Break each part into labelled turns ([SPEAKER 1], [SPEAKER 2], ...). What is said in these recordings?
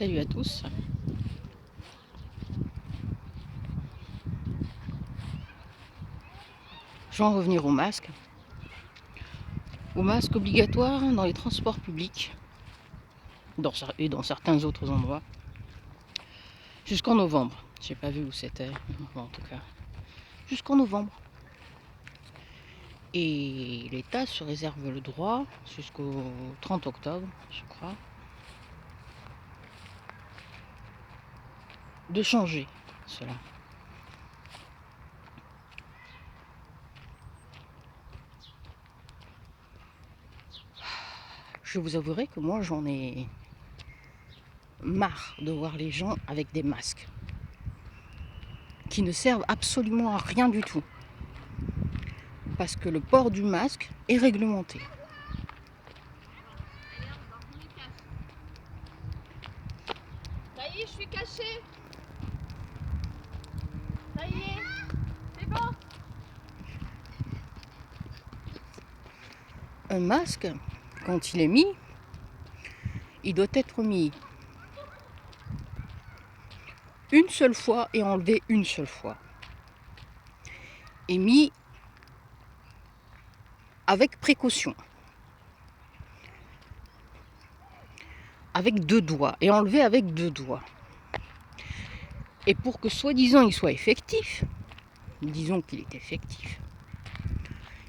[SPEAKER 1] Salut à tous. Je vais en revenir au masque. Au masque obligatoire dans les transports publics et dans certains autres endroits jusqu'en novembre. J'ai pas vu où c'était, en tout cas. Jusqu'en novembre. Et l'État se réserve le droit jusqu'au 30 octobre, je crois, de changer cela. Je vous avouerai que moi j'en ai marre de voir les gens avec des masques qui ne servent absolument à rien du tout. Parce que le port du masque est réglementé.
[SPEAKER 2] Ça y est, je suis cachée. Ça y est, c'est bon.
[SPEAKER 1] Un masque, quand il est mis, il doit être mis une seule fois et enlevé une seule fois. Et mis avec précaution. Avec 2 doigts. Et enlevé avec 2 doigts. Et pour que soi-disant il soit effectif, disons qu'il est effectif,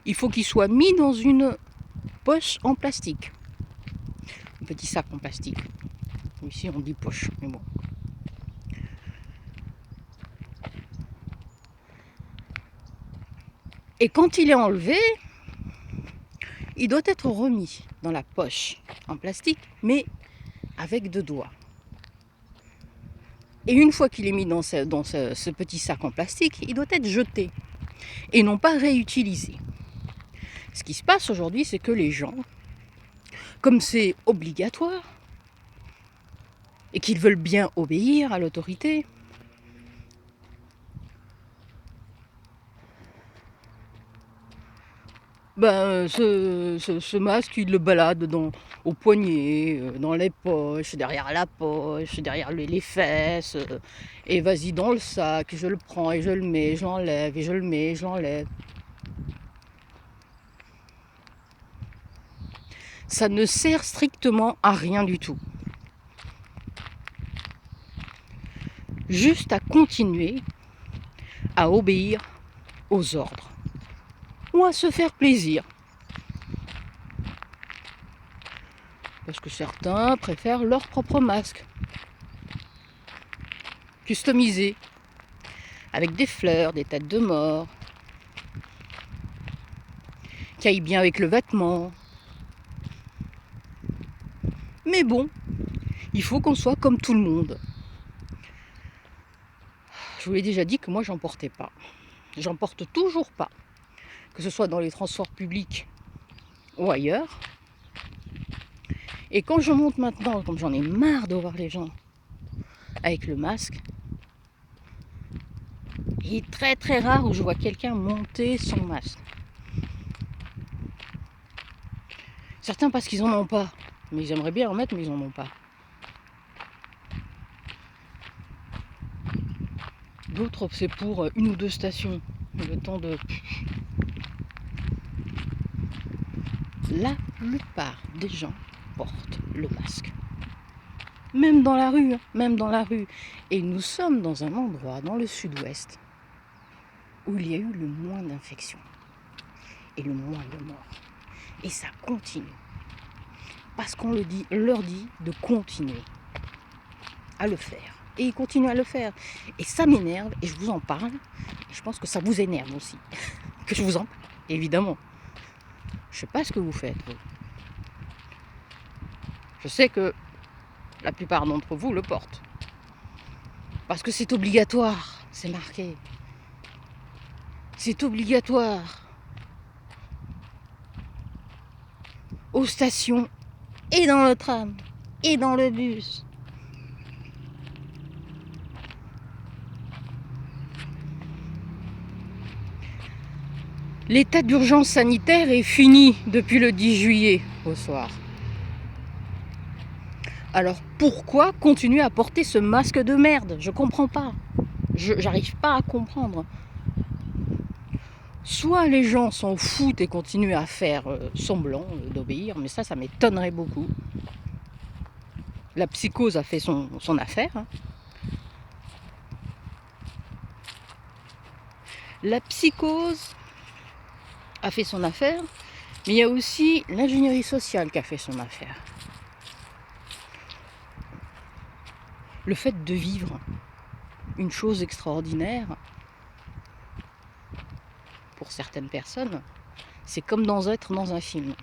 [SPEAKER 1] il faut qu'il soit mis dans une poche en plastique. Un petit sac en plastique. Ici on dit poche, mais bon. Et quand il est enlevé, il doit être remis dans la poche en plastique, mais avec 2 doigts. Et une fois qu'il est mis dans ce petit sac en plastique, il doit être jeté et non pas réutilisé. Ce qui se passe aujourd'hui, c'est que les gens, comme c'est obligatoire et qu'ils veulent bien obéir à l'autorité, ce masque, il le balade au poignet, dans les poches, derrière la poche, derrière les fesses, et vas-y dans le sac, je le prends et je le mets, je l'enlève et je le mets, je l'enlève. Ça ne sert strictement à rien du tout. Juste à continuer à obéir aux ordres ou à se faire plaisir. Parce que certains préfèrent leur propre masque, customisé, avec des fleurs, des têtes de mort, qui aillent bien avec le vêtement. Mais bon, il faut qu'on soit comme tout le monde. Je vous l'ai déjà dit que moi j'en portais pas. J'en porte toujours pas. Que ce soit dans les transports publics ou ailleurs. Et quand je monte maintenant, comme j'en ai marre de voir les gens avec le masque, il est très très rare où je vois quelqu'un monter sans masque. Certains parce qu'ils en ont pas. Mais ils aimeraient bien en mettre, mais ils en ont pas. D'autres, c'est pour 1 ou 2 stations. Le temps de... La plupart des gens portent le masque. Même dans la rue, même dans la rue. Et nous sommes dans un endroit, dans le sud-ouest, où il y a eu le moins d'infections et le moins de morts. Et ça continue. Parce qu'on leur dit de continuer à le faire. Et ils continuent à le faire. Et ça m'énerve, et je vous en parle. Et je pense que ça vous énerve aussi. Que je vous en parle, évidemment. Je sais pas ce que vous faites, vous. Je sais que la plupart d'entre vous le portent. Parce que c'est obligatoire, c'est marqué. C'est obligatoire. Aux stations, et dans le tram, et dans le bus. L'état d'urgence sanitaire est fini depuis le 10 juillet au soir. Alors pourquoi continuer à porter ce masque de merde? Je comprends pas. J'arrive pas à comprendre. Soit les gens s'en foutent et continuent à faire semblant d'obéir, mais ça m'étonnerait beaucoup. La psychose a fait son affaire. Hein. La psychose a fait son affaire, mais il y a aussi l'ingénierie sociale qui a fait son affaire. Le fait de vivre une chose extraordinaire, pour certaines personnes, c'est comme être dans un film.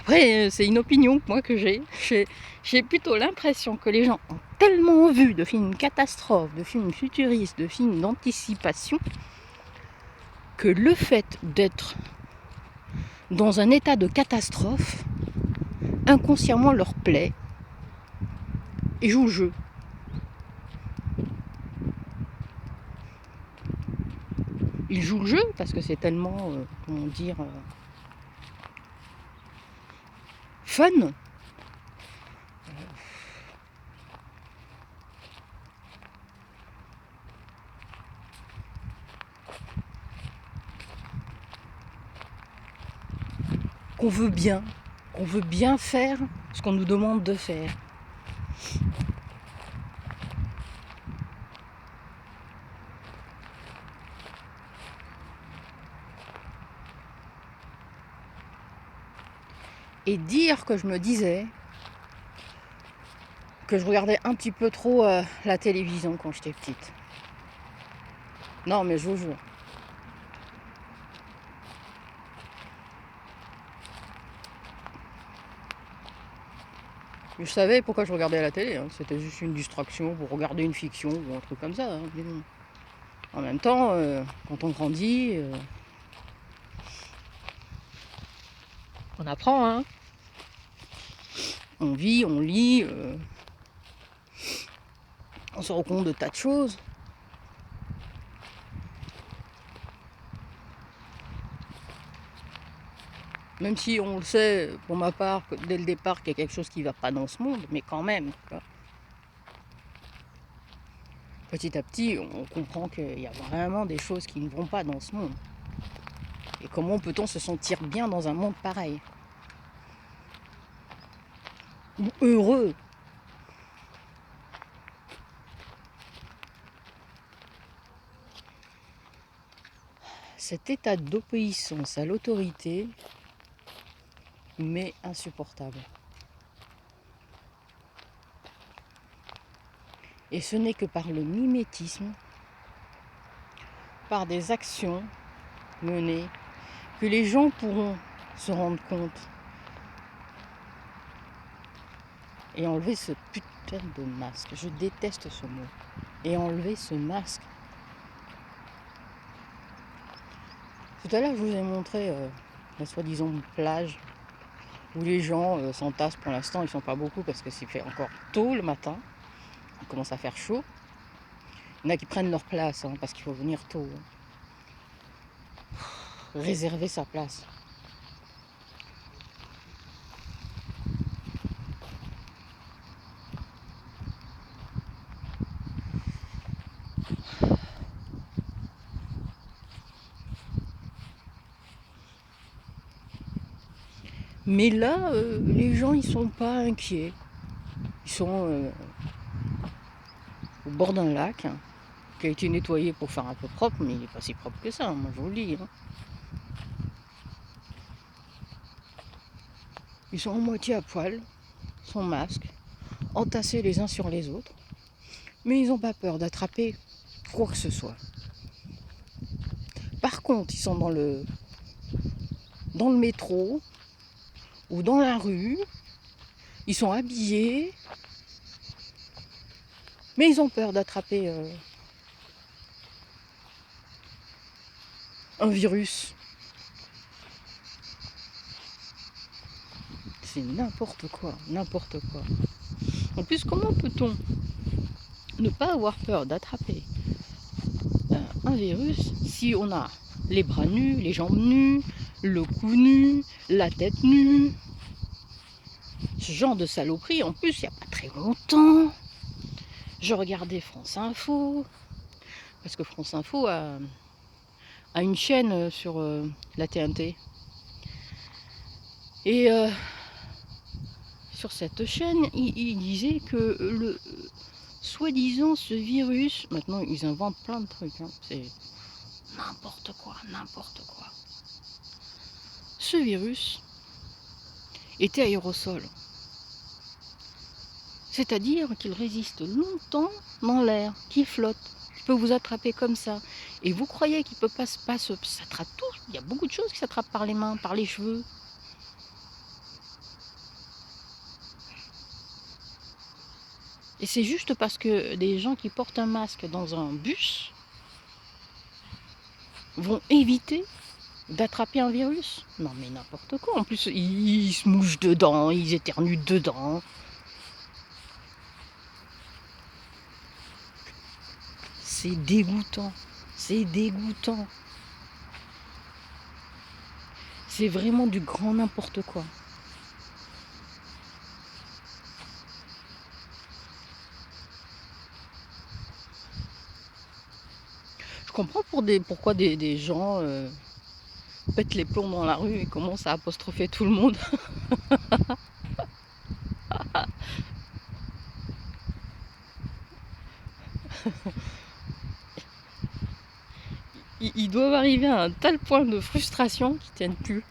[SPEAKER 1] Après, c'est une opinion moi que j'ai. J'ai plutôt l'impression que les gens ont tellement vu de films catastrophes, de films futuristes, de films d'anticipation, que le fait d'être dans un état de catastrophe, inconsciemment leur plaît et jouent le jeu. Ils jouent le jeu parce que c'est tellement, comment dire, fun. Qu'on veut bien faire ce qu'on nous demande de faire. Et dire que je me disais que je regardais un petit peu trop la télévision quand j'étais petite. Non, mais je vous jure. Je savais pourquoi je regardais la télé, hein. C'était juste une distraction pour regarder une fiction ou un truc comme ça. Hein. En même temps, quand on grandit, on apprend. Hein. On vit, on lit, on se rend compte de tas de choses. Même si on le sait, pour ma part, dès le départ, qu'il y a quelque chose qui ne va pas dans ce monde, mais quand même. Quoi. Petit à petit, on comprend qu'il y a vraiment des choses qui ne vont pas dans ce monde. Et comment peut-on se sentir bien dans un monde pareil? Ou heureux? Cet état d'obéissance à l'autorité m'est insupportable. Et ce n'est que par le mimétisme, par des actions menées, que les gens pourront se rendre compte et enlever ce putain de masque. Je déteste ce mot. Et enlever ce masque. Tout à l'heure, je vous ai montré la soi-disant plage où les gens s'entassent. Pour l'instant, ils ne sont pas beaucoup parce que c'est fait encore tôt le matin. Il commence à faire chaud. Il y en a qui prennent leur place hein, parce qu'il faut venir tôt. Réserver sa place. Mais là, les gens, ils sont pas inquiets. Ils sont au bord d'un lac hein, qui a été nettoyé pour faire un peu propre, mais il n'est pas si propre que ça, moi je vous le dis. Hein. Ils sont en moitié à poil, sans masque, entassés les uns sur les autres, mais ils n'ont pas peur d'attraper quoi que ce soit. Par contre, ils sont dans le métro ou dans la rue, ils sont habillés, mais ils ont peur d'attraper un virus. C'est n'importe quoi. En plus, comment peut-on ne pas avoir peur d'attraper un virus si on a les bras nus, les jambes nues, le cou nu, la tête nue? Ce genre de saloperie, en plus, il n'y a pas très longtemps, je regardais France Info, parce que France Info a une chaîne sur la TNT. Et sur cette chaîne, il disait que le soi-disant ce virus, maintenant ils inventent plein de trucs, hein, c'est n'importe quoi, n'importe quoi. Ce virus était aérosol. C'est-à-dire qu'il résiste longtemps dans l'air, qu'il flotte, qu'il peut vous attraper comme ça. Et vous croyez qu'il peut pas s'attrape tout. Il y a beaucoup de choses qui s'attrapent par les mains, par les cheveux. Et c'est juste parce que des gens qui portent un masque dans un bus vont éviter d'attraper un virus. Non mais n'importe quoi. En plus, ils se mouchent dedans, ils éternuent dedans. C'est dégoûtant. C'est dégoûtant. C'est vraiment du grand n'importe quoi. Je comprends pourquoi des gens pètent les plombs dans la rue et commencent à apostropher tout le monde. Ils doivent arriver à un tel point de frustration qu'ils tiennent plus.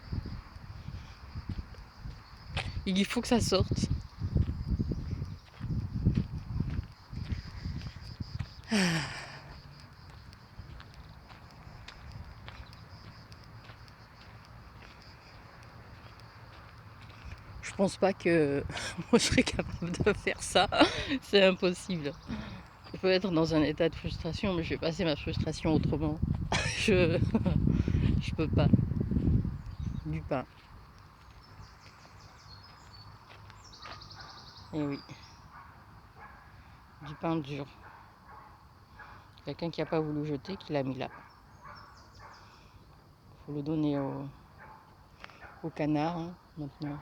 [SPEAKER 1] Il faut que ça sorte. Je pense pas que moi je serais capable de faire ça. C'est impossible. Je peux être dans un état de frustration, mais je vais passer ma frustration autrement. Je je peux pas. Du pain. Et oui. Du pain dur. Quelqu'un qui n'a pas voulu jeter, qui l'a mis là. Faut le donner au canard hein, maintenant.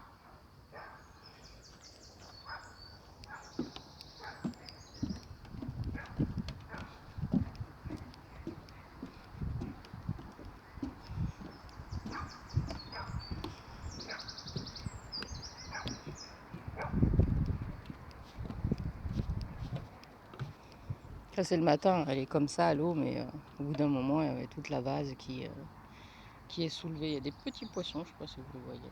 [SPEAKER 1] Ça c'est le matin, elle est comme ça à l'eau, mais au bout d'un moment, il y avait toute la vase qui est soulevée. Il y a des petits poissons, je ne sais pas si vous le voyez.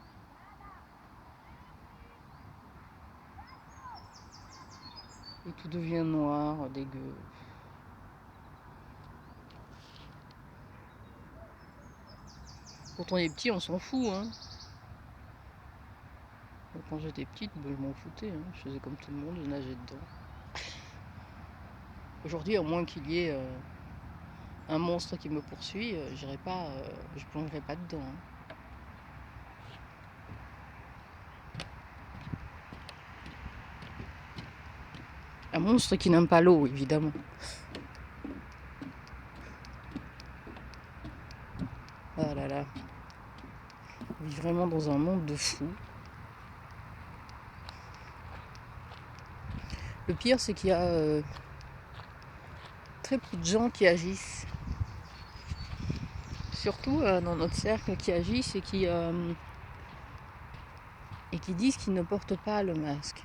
[SPEAKER 1] Et tout devient noir, dégueu. Quand on est petit, on s'en fout. Hein. Quand j'étais petite, je m'en foutais. Hein. Je faisais comme tout le monde, je nageais dedans. Aujourd'hui, à moins qu'il y ait un monstre qui me poursuit, j'irai pas, je plongerai pas dedans. Hein. Un monstre qui n'aime pas l'eau, évidemment. Ah là là. On vit vraiment dans un monde de fous. Le pire, c'est qu'il y a très peu de gens qui agissent. Surtout dans notre cercle, qui agissent et qui disent qu'ils ne portent pas le masque.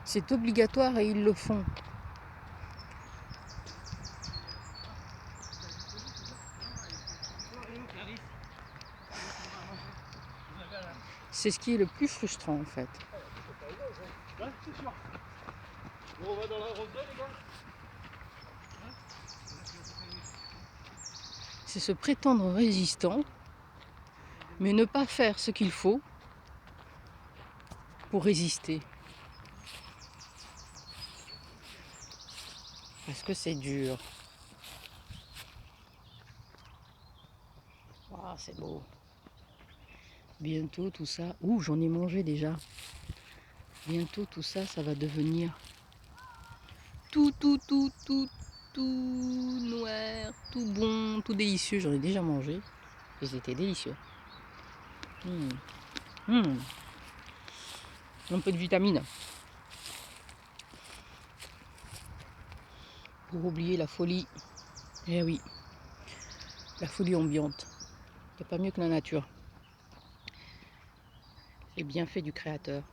[SPEAKER 1] C'est obligatoire et ils le font. C'est ce qui est le plus frustrant en fait. C'est se prétendre résistant, mais ne pas faire ce qu'il faut pour résister. Parce que c'est dur. Ah, c'est beau. Bientôt tout ça... Ouh, j'en ai mangé déjà. Bientôt tout ça, ça va devenir tout noir, tout bon, tout délicieux. J'en ai déjà mangé. Ils étaient délicieux. Mmh. Mmh. Un peu de vitamine. Pour oublier la folie. Eh oui, la folie ambiante. Il n'y a pas mieux que la nature. C'est bien fait du Créateur.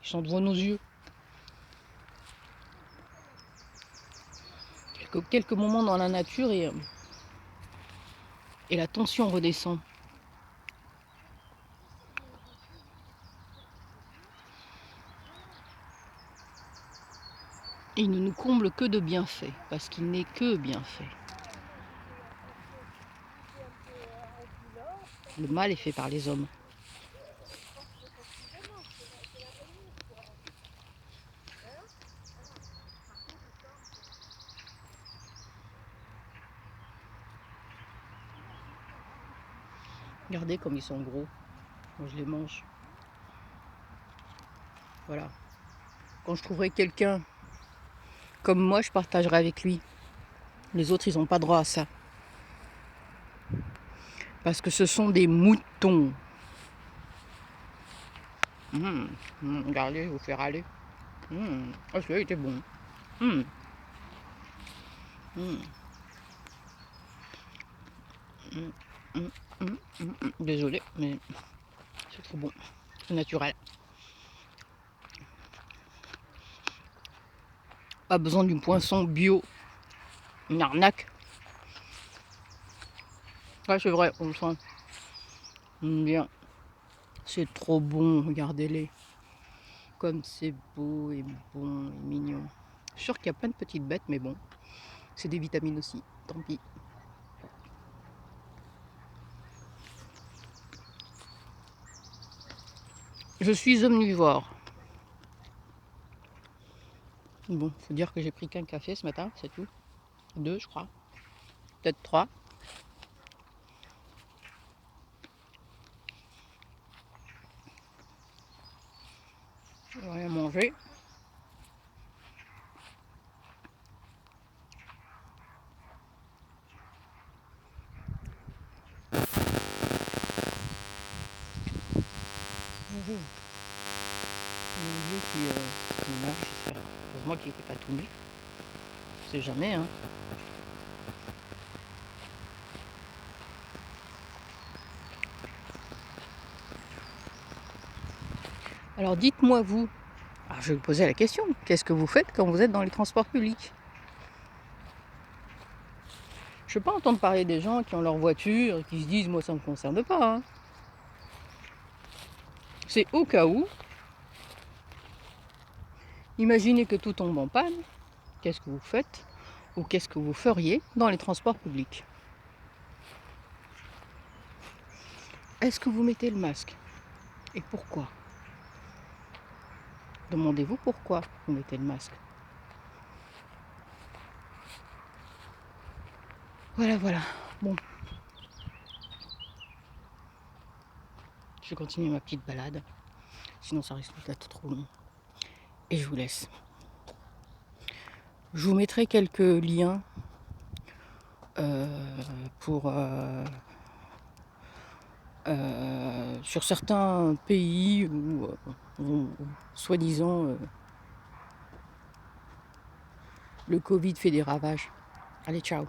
[SPEAKER 1] Ils sont devant nos yeux. Quelques moments dans la nature et la tension redescend. Et il ne nous comble que de bienfaits, parce qu'il n'est que bienfait. Le mal est fait par les hommes. Regardez comme ils sont gros. Moi, je les mange. Voilà. Quand je trouverai quelqu'un comme moi, je partagerai avec lui. Les autres, ils n'ont pas droit à ça. Parce que ce sont des moutons. Regardez, je vais vous faire aller. Ah, celui-là, il était bon. Mmh. Mmh. Désolée, mais c'est trop bon. C'est naturel. Pas besoin d'une poisson bio. Une arnaque. Ouais, c'est vrai, on le sent. Bien. C'est trop bon, regardez-les. Comme c'est beau et bon et mignon. Je suis sûre qu'il y a plein de petites bêtes, mais bon. C'est des vitamines aussi, tant pis. Je suis omnivore. Bon, faut dire que j'ai pris qu'un café ce matin, c'est tout. 2, je crois. Peut-être 3. J'ai rien mangé. Mon Dieu qui nage, j'espère. Heureusement qu'il n'était pas tout nu. On sait jamais, hein. Alors dites-moi vous, alors je vais vous poser la question, qu'est-ce que vous faites quand vous êtes dans les transports publics? Je ne veux pas entendre parler des gens qui ont leur voiture et qui se disent moi ça ne me concerne pas, hein. C'est au cas où. Imaginez que tout tombe en panne, qu'est-ce que vous faites ou qu'est-ce que vous feriez dans les transports publics? Est-ce que vous mettez le masque? Et pourquoi? Demandez-vous pourquoi vous mettez le masque. Voilà, voilà. Bon. Je vais continuer ma petite balade. Sinon ça risque d'être trop long. Et je vous laisse. Je vous mettrai quelques liens pour sur certains pays où soi-disant le Covid fait des ravages. Allez, ciao.